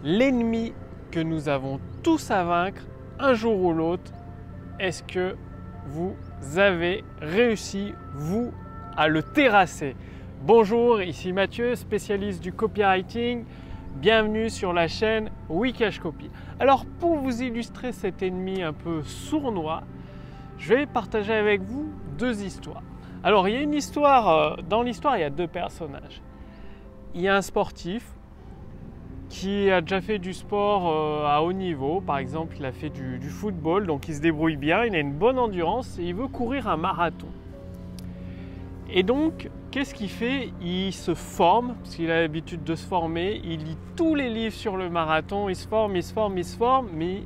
l'ennemi que nous avons tous à vaincre un jour ou l'autre. Est-ce que vous avez réussi, vous, à le terrasser? Bonjour, ici Mathieu, spécialiste du copywriting. Bienvenue sur la chaîne Wikash Copy. Alors, pour vous illustrer cet ennemi un peu sournois, je vais partager avec vous deux histoires. Alors, il y a une histoire, dans l'histoire, il y a deux personnages. Il y a un sportif qui a déjà fait du sport à haut niveau. Par exemple, il a fait du football, donc il se débrouille bien, il a une bonne endurance et il veut courir un marathon. Et donc, qu'est-ce qu'il fait? Il se forme, parce qu'il a l'habitude de se former, il lit tous les livres sur le marathon, il se forme, mais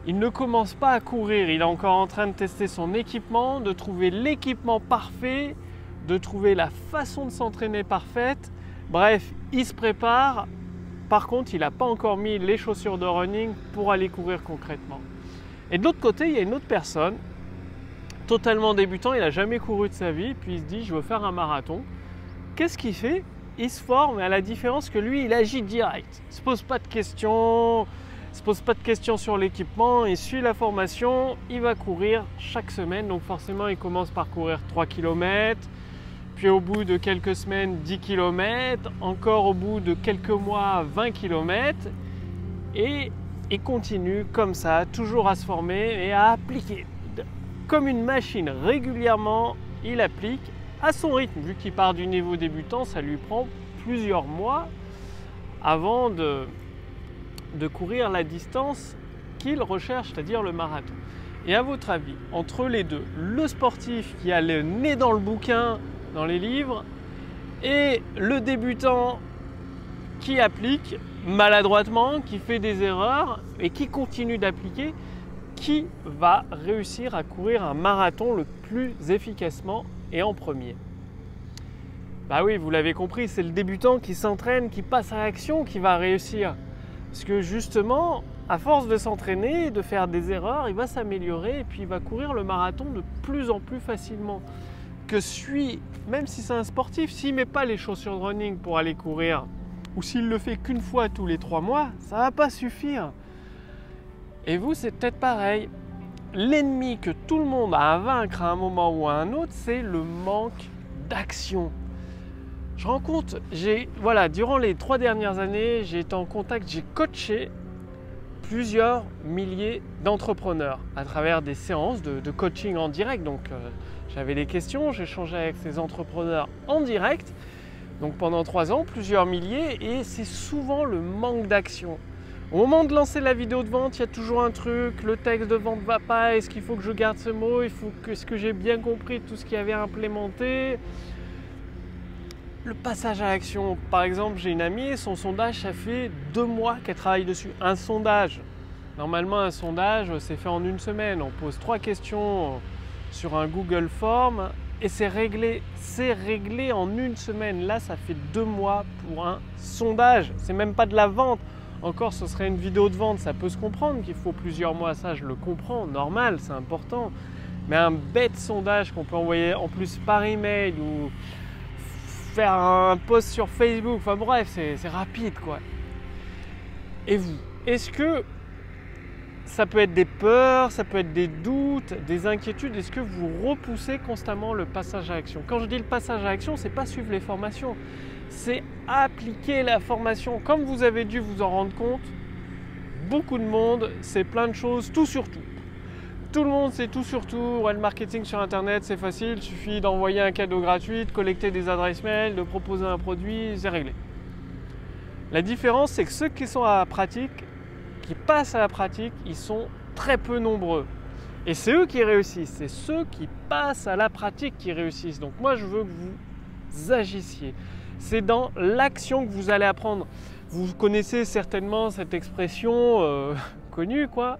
il ne commence pas à courir. Il est encore en train de tester son équipement, de trouver l'équipement parfait, de trouver la façon de s'entraîner parfaite. Bref, il se prépare. Par contre, il n'a pas encore mis les chaussures de running pour aller courir concrètement. Et de l'autre côté, il y a une autre personne, totalement débutant, il n'a jamais couru de sa vie, puis il se dit « je veux faire un marathon ». Qu'est-ce qu'il fait? Il se forme, à la différence que lui, il agit direct. Il ne se pose pas de questions, sur l'équipement, il suit la formation, il va courir chaque semaine. Donc forcément, il commence par courir 3 km, puis au bout de quelques semaines, 10 km, encore au bout de quelques mois, 20 km, et il continue comme ça, toujours à se former et à appliquer. Comme une machine, régulièrement, il applique à son rythme. Vu qu'il part du niveau débutant, ça lui prend plusieurs mois avant de courir la distance qu'il recherche, c'est-à-dire le marathon. Et à votre avis, entre les deux, le sportif qui a le nez dans le bouquin, dans les livres, et le débutant qui applique maladroitement, qui fait des erreurs et qui continue d'appliquer, qui va réussir à courir un marathon le plus efficacement et en premier? Bah oui, vous l'avez compris, c'est le débutant qui s'entraîne, qui passe à l'action, qui va réussir. Parce que justement, à force de s'entraîner, de faire des erreurs, il va s'améliorer et puis il va courir le marathon de plus en plus facilement. Même si c'est un sportif, s'il ne met pas les chaussures de running pour aller courir, ou s'il le fait qu'une fois tous les 3 mois, ça ne va pas suffire. Et vous, c'est peut-être pareil. L'ennemi que tout le monde a à vaincre à un moment ou à un autre, c'est le manque d'action. Je rends compte, durant les 3 dernières années, j'ai été en contact, j'ai coaché plusieurs milliers d'entrepreneurs à travers des séances de coaching en direct. Donc, j'avais des questions, j'échangeais avec ces entrepreneurs en direct. Donc, pendant 3 ans, plusieurs milliers, et c'est souvent le manque d'action. Au moment de lancer la vidéo de vente, il y a toujours un truc, le texte de vente ne va pas, est-ce qu'il faut que je garde ce mot, est-ce que j'ai bien compris tout ce qu'il y avait implémenté? Le passage à l'action, par exemple, j'ai une amie, son sondage, ça fait 2 mois qu'elle travaille dessus. Un sondage, normalement un sondage, c'est fait en 1 semaine. On pose 3 questions sur un Google Form et c'est réglé en 1 semaine. Là, ça fait 2 mois pour un sondage, c'est même pas de la vente. Encore, ce serait une vidéo de vente, ça peut se comprendre qu'il faut plusieurs mois, ça je le comprends, normal, c'est important. Mais un bête sondage qu'on peut envoyer en plus par email ou faire un post sur Facebook, enfin bref, c'est rapide quoi. Et vous, est-ce que ça peut être des peurs, ça peut être des doutes, des inquiétudes, est-ce que vous repoussez constamment le passage à l'action? Quand je dis le passage à l'action, c'est pas suivre les formations, c'est appliquer la formation. Comme vous avez dû vous en rendre compte, beaucoup de monde sait plein de choses, tout sur tout. Tout le monde sait tout sur tout. Ouais, le marketing sur internet, c'est facile, il suffit d'envoyer un cadeau gratuit, de collecter des adresses mail, de proposer un produit, c'est réglé. La différence, c'est que ceux qui sont à la pratique, qui passent à la pratique, ils sont très peu nombreux. Et c'est eux qui réussissent, c'est ceux qui passent à la pratique qui réussissent. Donc moi, je veux que vous agissiez. C'est dans l'action que vous allez apprendre. Vous connaissez certainement cette expression connue, quoi.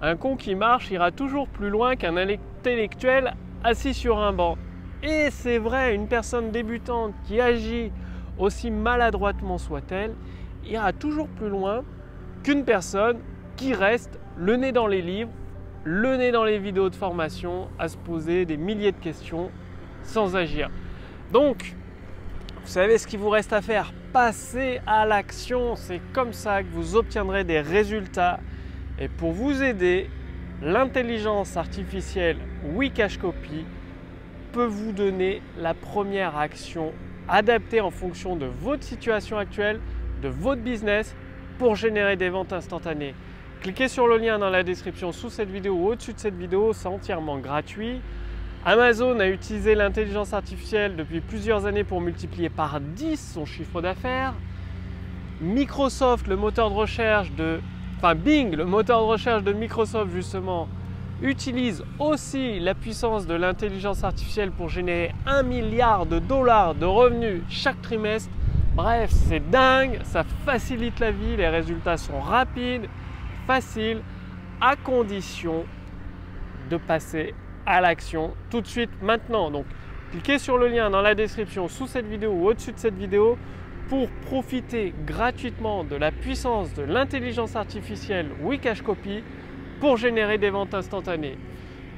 Un con qui marche ira toujours plus loin qu'un intellectuel assis sur un banc. Et c'est vrai, une personne débutante qui agit aussi maladroitement soit-elle, ira toujours plus loin qu'une personne qui reste le nez dans les livres, le nez dans les vidéos de formation, à se poser des milliers de questions sans agir. Donc, vous savez ce qu'il vous reste à faire. passez à l'action. C'est comme ça que vous obtiendrez des résultats. Et pour vous aider, l'intelligence artificielle Wikashcopy peut vous donner la première action adaptée en fonction de votre situation actuelle, de votre business pour générer des ventes instantanées. Cliquez sur le lien dans la description sous cette vidéo ou au-dessus de cette vidéo, c'est entièrement gratuit. Amazon a utilisé l'intelligence artificielle depuis plusieurs années pour multiplier par 10 son chiffre d'affaires. Microsoft, le moteur de recherche Bing, le moteur de recherche de Microsoft justement, utilise aussi la puissance de l'intelligence artificielle pour générer 1 milliard de dollars de revenus chaque trimestre. Bref, c'est dingue, ça facilite la vie, les résultats sont rapides, faciles, à condition de passer à l'action tout de suite maintenant. Donc, cliquez sur le lien dans la description sous cette vidéo ou au-dessus de cette vidéo pour profiter gratuitement de la puissance de l'intelligence artificielle Wikashcopy pour générer des ventes instantanées.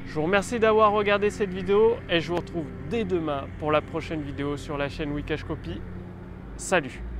Je vous remercie d'avoir regardé cette vidéo et je vous retrouve dès demain pour la prochaine vidéo sur la chaîne Wikashcopy. Salut!